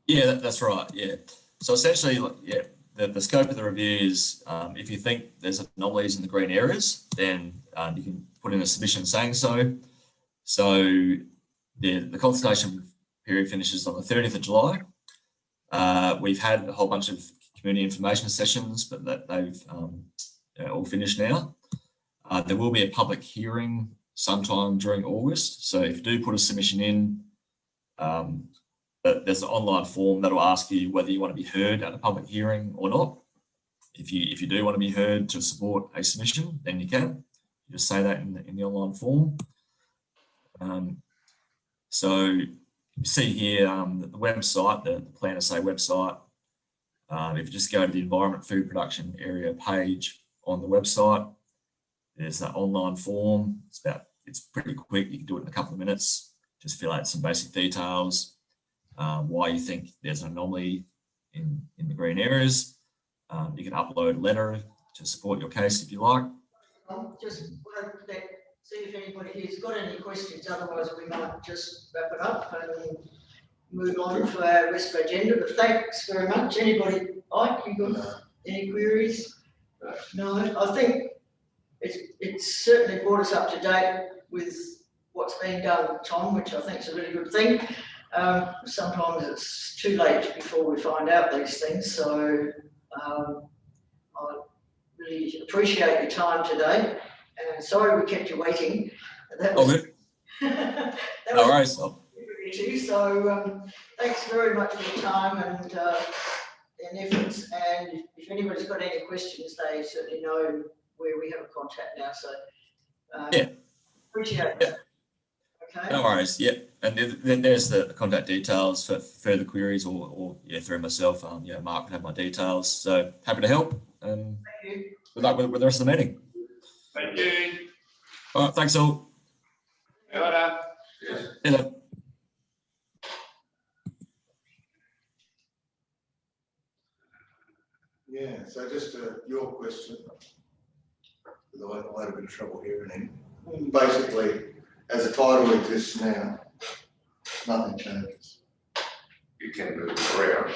Yeah, that's right. Yeah. So essentially, yeah, the scope of the review is if you think there's anomalies in the green areas, then you can put in a submission saying so. So the consultation period finishes on the 30th of July. We've had a whole bunch of community information sessions, but they've all finished now. There will be a public hearing sometime during August. So if you do put a submission in, there's an online form that'll ask you whether you want to be heard at a public hearing or not. If you do want to be heard to support a submission, then you can. You just say that in the online form. So you see here the website, the Plan SA website. If you just go to the Environment Food Production Area page on the website, there's that online form. It's pretty quick. You can do it in a couple of minutes. Just fill out some basic details, why you think there's an anomaly in the green areas. You can upload a letter to support your case if you like. Just want to see if anybody here's got any questions. Otherwise, we might just wrap it up and move on to our rest of our agenda. But thanks very much. Anybody, Ike, you got any queries? No, I think it's certainly brought us up to date with what's being done, Tom, which I think is a really good thing. Sometimes it's too late before we find out these things. So I really appreciate your time today. And sorry we kept you waiting. That was, that no worries. So thanks very much for your time and efforts. And if anybody's got any questions, they certainly know where we have a contact now. So yeah, appreciate that. Okay. No worries. Yeah, and then there's the contact details for further queries, or yeah, through myself. Yeah, Mark would have my details. So happy to help. And thank you. good luck with the rest of the meeting. Thank you. All right, thanks all. Yes. Yeah, so just your question, because I had a bit of trouble hearing him. Basically, as the title exists now, nothing changes. You can move it around.